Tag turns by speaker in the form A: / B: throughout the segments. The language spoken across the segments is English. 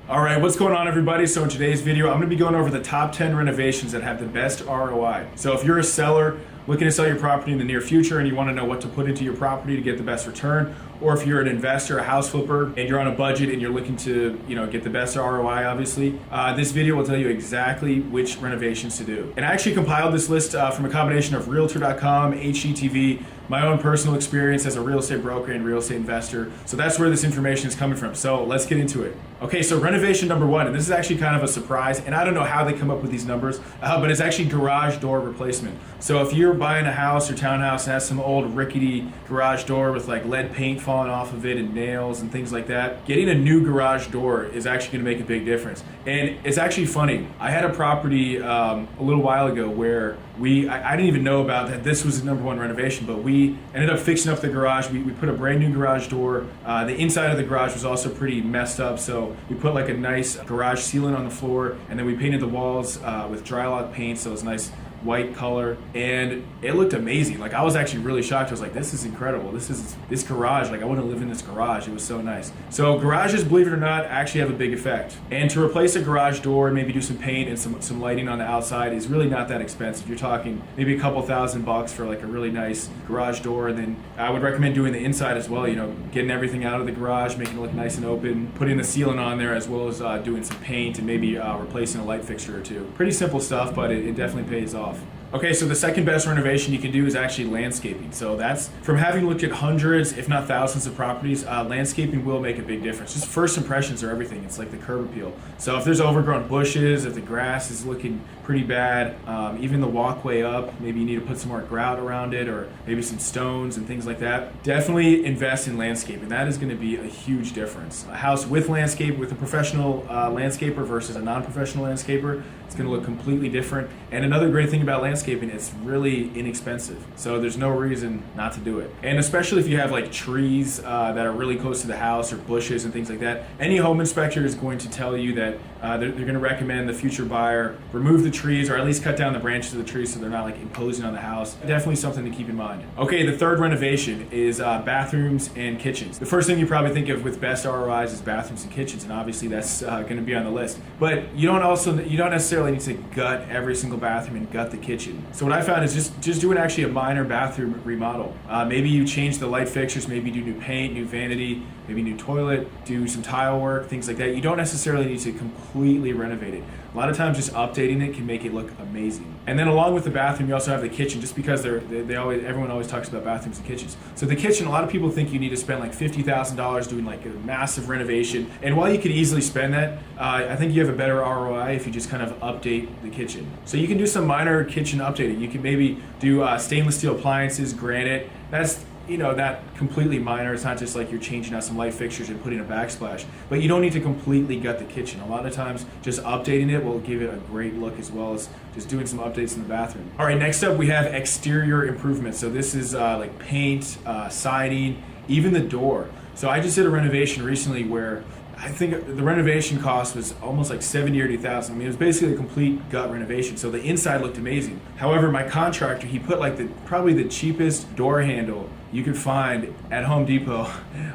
A: All right, what's going on everybody? So in today's video, I'm gonna be going over the top 10 renovations that have the best ROI. So if you're a seller looking to sell your property in the near future and you wanna know what to put into your property to get the best return, or if you're an investor, a house flipper, and you're on a budget and you're looking to get the best ROI, obviously, this video will tell you exactly which renovations to do. And I actually compiled this list from a combination of Realtor.com, HGTV, my own personal experience as a real estate broker and real estate investor. So that's where this information is coming from. So let's get into it. Okay, so renovation number one, and this is actually kind of a surprise, and I don't know how they come up with these numbers, but it's actually garage door replacement. So if you're buying a house or townhouse and has some old rickety garage door with like lead paint falling off of it and nails and things like that, getting a new garage door is actually gonna make a big difference. And it's actually funny. I had a property a little while ago where I didn't even know about that this was the number one renovation, but we ended up fixing up the garage. We put a brand new garage door. The inside of the garage was also pretty messed up, so we put like a nice garage sealant on the floor, and then we painted the walls with Drylok paint, so it was nice white color, and it looked amazing. Like I was actually really shocked. I was like, this is incredible. This garage, like I want to live in this garage. It was so nice. So garages, believe it or not, actually have a big effect. And to replace a garage door and maybe do some paint and some lighting on the outside is really not that expensive. You're talking maybe a couple $1,000 for like a really nice garage door. And then I would recommend doing the inside as well, getting everything out of the garage, making it look nice and open, putting the sealant on there, as well as doing some paint and maybe replacing a light fixture or two. Pretty simple stuff, but it definitely pays off. Okay, so the second best renovation you can do is actually landscaping. So that's, from having looked at hundreds, if not thousands of properties, landscaping will make a big difference. Just first impressions are everything. It's like the curb appeal. So if there's overgrown bushes, if the grass is looking pretty bad, even the walkway up, maybe you need to put some more grout around it, or maybe some stones and things like that. Definitely invest in landscaping. That is going to be a huge difference. A house with landscape, with a professional landscaper versus a non-professional landscaper, it's going to look completely different. And another great thing about landscaping, it's really inexpensive. So there's no reason not to do it. And especially if you have like trees that are really close to the house, or bushes and things like that, any home inspector is going to tell you that they're going to recommend the future buyer remove the trees, or at least cut down the branches of the trees so they're not like imposing on the house. Definitely something to keep in mind. Okay, the third renovation is bathrooms and kitchens. The first thing you probably think of with best ROIs is bathrooms and kitchens, and obviously that's going to be on the list. But you don't necessarily need to gut every single bathroom and gut the kitchen. So what I found is just doing actually a minor bathroom remodel. Maybe you change the light fixtures, maybe do new paint, new vanity, maybe new toilet, do some tile work, things like that. You don't necessarily need to completely renovate it. A lot of times just updating it can make it look amazing. And then along with the bathroom, you also have the kitchen, just because everyone always talks about bathrooms and kitchens. So the kitchen, a lot of people think you need to spend like $50,000 doing like a massive renovation. And while you could easily spend that, I think you have a better ROI if you just kind of update the kitchen. So you can do some minor kitchen updating. You can maybe do stainless steel appliances, granite. That's not completely minor. It's not just like you're changing out some light fixtures and putting a backsplash, but you don't need to completely gut the kitchen. A lot of times just updating it will give it a great look, as well as just doing some updates in the bathroom. All right, next up we have exterior improvements. So this is like paint, siding, even the door. So I just did a renovation recently where I think the renovation cost was almost like $70,000 or $80,000. I mean, it was basically a complete gut renovation. So the inside looked amazing. However, my contractor, he put like probably the cheapest door handle you could find at Home Depot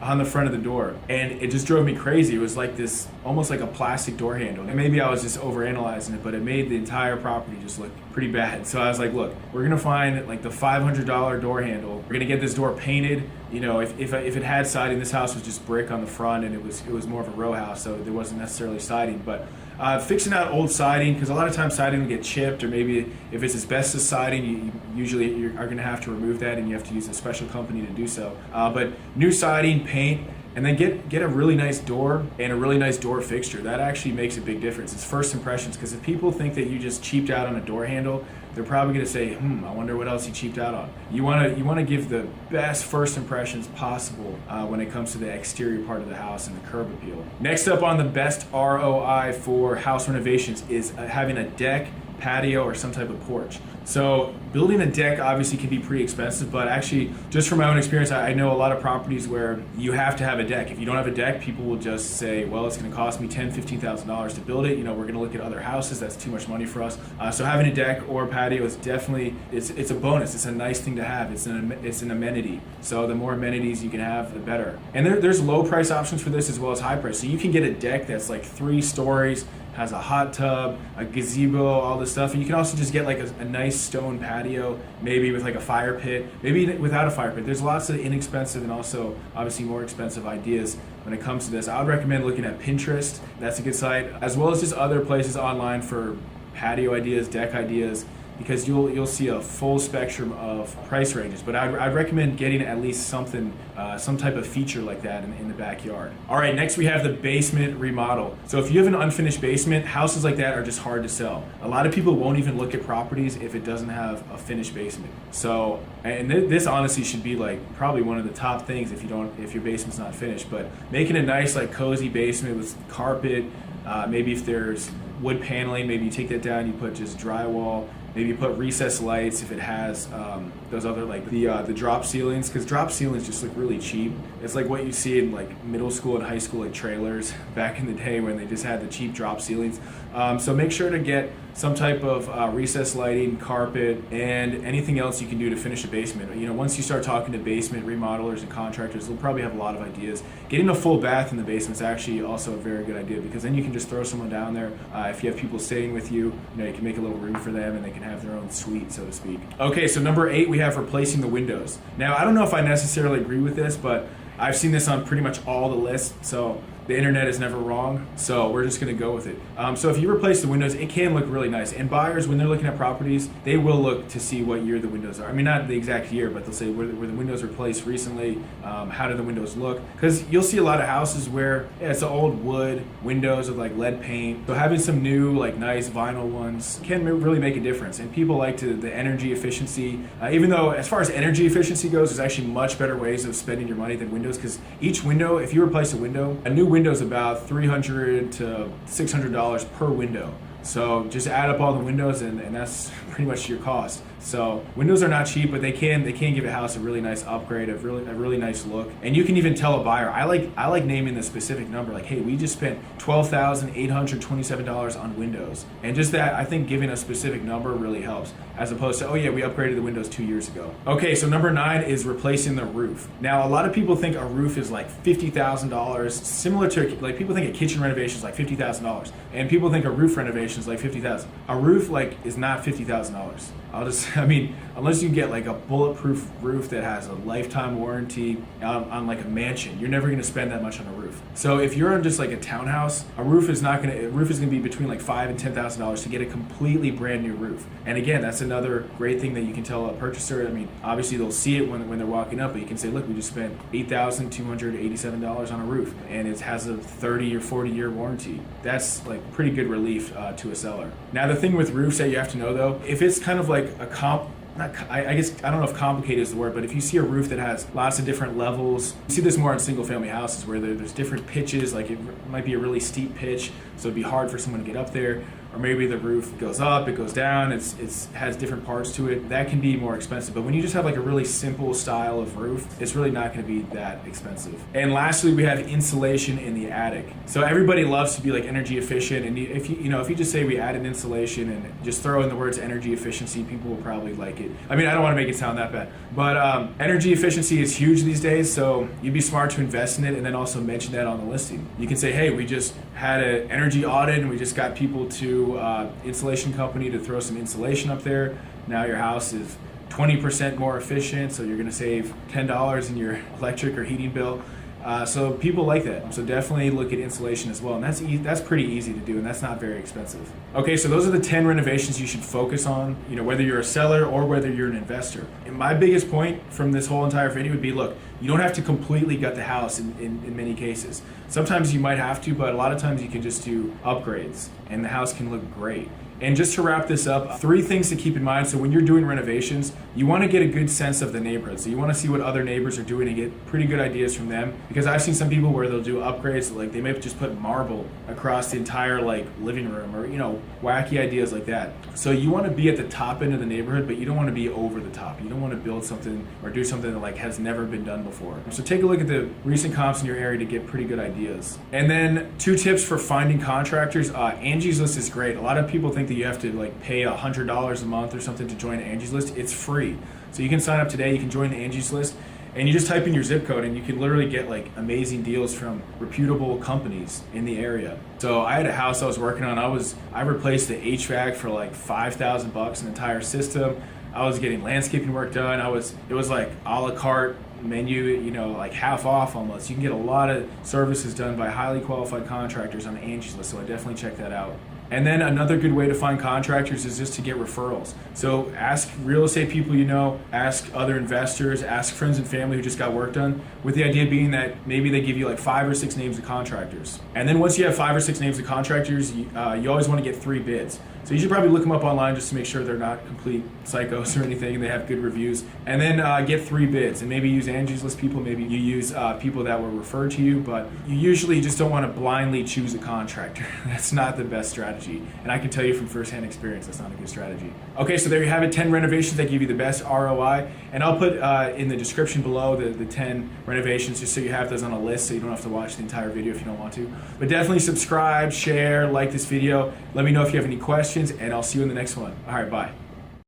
A: on the front of the door. And it just drove me crazy. It was like this, almost like a plastic door handle. And maybe I was just overanalyzing it, but it made the entire property just look pretty bad. So I was like, look, we're gonna find like the $500 door handle. We're gonna get this door painted. If it had siding, this house was just brick on the front, and it was more of a row house, so there wasn't necessarily siding. But fixing out old siding, because a lot of times siding will get chipped, or maybe if it's asbestos siding, you usually are going to have to remove that, and you have to use a special company to do so. But new siding, paint, and then get a really nice door and a really nice door fixture. That actually makes a big difference. It's first impressions, because if people think that you just cheaped out on a door handle, they're probably going to say, I wonder what else you cheaped out on. You want to give the best first impressions possible when it comes to the exterior part of the house and the curb appeal. Next up on the best ROI for house renovations is having a deck, patio, or some type of porch. So building a deck obviously can be pretty expensive, but actually just from my own experience, I know a lot of properties where you have to have a deck. If you don't have a deck, people will just say, well, it's going to cost me $10,000, $15,000 to build it. We're going to look at other houses. That's too much money for us. So having a deck or a patio is definitely, it's a bonus. It's a nice thing to have. It's an amenity. So the more amenities you can have, the better. And there's low price options for this as well as high price. So you can get a deck that's like 3 stories, has a hot tub, a gazebo, all this stuff. And you can also just get like a nice stone patio, maybe with like a fire pit, maybe without a fire pit. There's lots of inexpensive and also obviously more expensive ideas when it comes to this. I would recommend looking at Pinterest. That's a good site, as well as just other places online for patio ideas, deck ideas, because you'll see a full spectrum of price ranges. But I'd recommend getting at least something, some type of feature like that in the backyard. All right, next we have the basement remodel. So if you have an unfinished basement, houses like that are just hard to sell. A lot of people won't even look at properties if it doesn't have a finished basement. So, and this honestly should be like probably one of the top things if your basement's not finished. But making a nice like cozy basement with carpet, maybe if there's wood paneling, maybe you take that down, you put just drywall. Maybe you put recessed lights if it has those other like the drop ceilings, because drop ceilings just look really cheap. It's like what you see in like middle school and high school like trailers back in the day when they just had the cheap drop ceilings. So make sure to get some type of recessed lighting, carpet, and anything else you can do to finish a basement. Once you start talking to basement remodelers and contractors, they'll probably have a lot of ideas. Getting a full bath in the basement is actually also a very good idea, because then you can just throw someone down there. If you have people staying with you, you can make a little room for them and they can have their own suite, so to speak. Okay, so number 8, we have replacing the windows. Now, I don't know if I necessarily agree with this, but I've seen this on pretty much all the lists, so the internet is never wrong, so we're just going to go with it. So if you replace the windows, it can look really nice. And buyers, when they're looking at properties, they will look to see what year the windows are. I mean, not the exact year, but they'll say were the windows replaced recently, how do the windows look? Because you'll see a lot of houses where it's old wood windows with like lead paint. So having some new, like nice vinyl ones can really make a difference. And people like the energy efficiency, even though as far as energy efficiency goes, there's actually much better ways of spending your money than windows, because each window, if you replace a new window's about $300 to $600 per window. So just add up all the windows and that's pretty much your cost. So windows are not cheap, but they can give a house a really nice upgrade, a really nice look. And you can even tell a buyer, I like naming the specific number, like, hey, we just spent $12,827 on windows. And just that, I think giving a specific number really helps, as opposed to, oh yeah, we upgraded the windows 2 years ago. Okay, so number 9 is replacing the roof. Now, a lot of people think a roof is like $50,000, similar to, like, people think a kitchen renovation is like $50,000, and people think a roof renovation is like $50,000. A roof is not $50,000. Unless you get like a bulletproof roof that has a lifetime warranty on like a mansion, you're never going to spend that much on a roof. So if you're on just like a townhouse, a roof is going to be between like $5,000 and $10,000 to get a completely brand new roof. And again, that's another great thing that you can tell a purchaser. Obviously they'll see it when they're walking up, but you can say, look, we just spent $8,287 on a roof, and it has a 30 or 40 year warranty. That's like pretty good relief to a seller. Now, the thing with roofs that you have to know though, if it's kind of like I guess, I don't know if complicated is the word, but if you see a roof that has lots of different levels, you see this more in single family houses where there's different pitches, like it might be a really steep pitch, so it'd be hard for someone to get up there. Or maybe the roof goes up, it goes down, it has different parts to it. That can be more expensive. But when you just have like a really simple style of roof, it's really not going to be that expensive. And lastly, we have insulation in the attic. So everybody loves to be like energy efficient, and if you just say we added insulation and just throw in the words energy efficiency, people will probably like it. I don't want to make it sound that bad, but energy efficiency is huge these days, so you'd be smart to invest in it and then also mention that on the listing. You can say, hey, we just had an energy audit and we just got people to insulation company to throw some insulation up there. Now your house is 20% more efficient, so you're going to save $10 in your electric or heating bill. So people like that. So definitely look at insulation as well. And that's pretty easy to do, and that's not very expensive. Okay, so those are the 10 renovations you should focus on, whether you're a seller or whether you're an investor. And my biggest point from this whole entire video would be, look, you don't have to completely gut the house in many cases. Sometimes you might have to, but a lot of times you can just do upgrades and the house can look great. And just to wrap this up, 3 things to keep in mind. So when you're doing renovations, you want to get a good sense of the neighborhood. So you want to see what other neighbors are doing and get pretty good ideas from them. Because I've seen some people where they'll do upgrades, like they may just put marble across the entire like living room, or wacky ideas like that. So you want to be at the top end of the neighborhood, but you don't want to be over the top. You don't want to build something or do something that like has never been done before. So take a look at the recent comps in your area to get pretty good ideas. And then 2 tips for finding contractors. Angie's List is great. A lot of people think that you have to like pay $100 a month or something to join Angie's List. It's free. So you can sign up today, you can join the Angie's List, and you just type in your zip code and you can literally get like amazing deals from reputable companies in the area. So I had a house I was working on. I replaced the HVAC for like $5,000, an entire system. I was getting landscaping work done. It was like a la carte menu, like half off almost. You can get a lot of services done by highly qualified contractors on the Angie's List, so I definitely check that out. And then another good way to find contractors is just to get referrals. So ask real estate people ask other investors, ask friends and family who just got work done, with the idea being that maybe they give you like 5 or 6 names of contractors. And then once you have 5 or 6 names of contractors, you always want to get 3 bids. So you should probably look them up online just to make sure they're not complete psychos or anything and they have good reviews. And then get 3 bids, and maybe use Angie's List people, maybe you use people that were referred to you, but you usually just don't want to blindly choose a contractor. That's not the best strategy. And I can tell you from firsthand experience, that's not a good strategy. Okay, so there you have it, 10 renovations that give you the best ROI. And I'll put in the description below the 10 renovations, just so you have those on a list so you don't have to watch the entire video if you don't want to. But definitely subscribe, share, like this video. Let me know if you have any questions, and I'll see you in the next one. All right, bye.